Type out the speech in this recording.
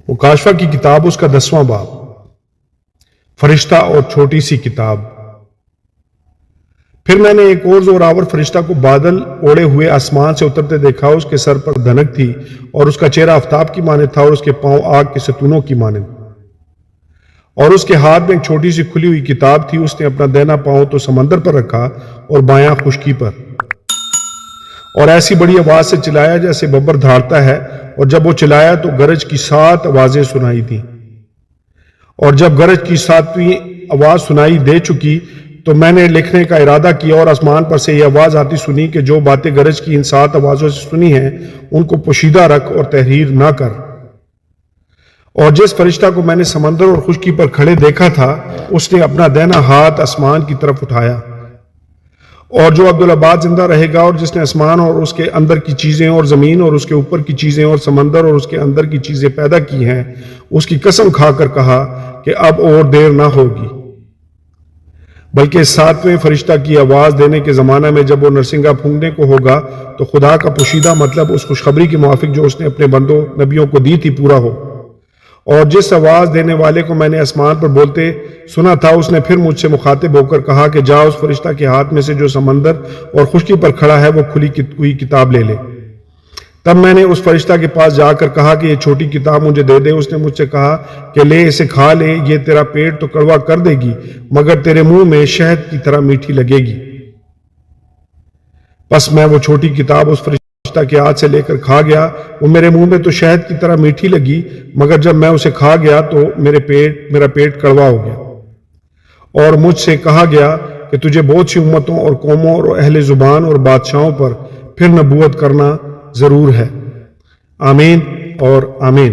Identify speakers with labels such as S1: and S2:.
S1: مکاشفہ کی کتاب اس کا 10واں باب، فرشتہ اور چھوٹی سی کتاب۔ پھر میں نے ایک اور زوراور فرشتہ کو بادل اوڑے ہوئے آسمان سے اترتے دیکھا۔ اس کے سر پر دھنک تھی اور اس کا چہرہ آفتاب کی مانند تھا اور اس کے پاؤں آگ کے ستونوں کی مانند، اور اس کے ہاتھ میں ایک چھوٹی سی کھلی ہوئی کتاب تھی۔ اس نے اپنا دہنا پاؤں تو سمندر پر رکھا اور بایاں خشکی پر، اور ایسی بڑی آواز سے چلایا جیسے ببر دھاڑتا ہے، اور جب وہ چلایا تو گرج کی 7 آوازیں سنائی دیں، اور جب گرج کی 7ویں آواز سنائی دے چکی تو میں نے لکھنے کا ارادہ کیا، اور آسمان پر سے یہ آواز آتی سنی کہ جو باتیں گرج کی ان 7 آوازوں سے سنی ہیں ان کو پوشیدہ رکھ اور تحریر نہ کر۔ اور جس فرشتہ کو میں نے سمندر اور خشکی پر کھڑے دیکھا تھا اس نے اپنا دہنا ہاتھ آسمان کی طرف اٹھایا، اور جو عبدالآباد زندہ رہے گا، اور جس نے آسمان اور اس کے اندر کی چیزیں اور زمین اور اس کے اوپر کی چیزیں اور سمندر اور اس کے اندر کی چیزیں پیدا کی ہیں، اس کی قسم کھا کر کہا کہ اب اور دیر نہ ہوگی، بلکہ 7ویں فرشتہ کی آواز دینے کے زمانہ میں جب وہ نرسنگا پھونکنے کو ہوگا تو خدا کا پوشیدہ مطلب اس خوشخبری کے موافق جو اس نے اپنے بندوں نبیوں کو دی تھی پورا ہو۔ اور جس آواز دینے والے کو میں نے آسمان پر بولتے سنا تھا اس نے پھر مجھ سے مخاطب ہو کر کہا کہ جا اس فرشتہ کے ہاتھ میں سے جو سمندر اور خشکی پر کھڑا ہے وہ کھلی ہوئی کتاب لے لے۔ تب میں نے اس فرشتہ کے پاس جا کر کہا کہ یہ چھوٹی کتاب مجھے دے دے۔ اس نے مجھ سے کہا کہ لے اسے کھا لے، یہ تیرا پیٹ تو کڑوا کر دے گی مگر تیرے منہ میں شہد کی طرح میٹھی لگے گی۔ پس میں وہ چھوٹی کتاب اس فرشتہ کے ہاتھ سے لے کر کھا گیا۔ وہ میرے منہ میں تو شہد کی طرح میٹھی لگی مگر جب میں اسے کھا گیا تو میرا پیٹ کڑوا ہو گیا۔ اور مجھ سے کہا گیا کہ تجھے بہت سی امتوں اور قوموں اور اہل زبان اور بادشاہوں پر پھر نبوت کرنا ضرور ہے۔ آمین اور آمین۔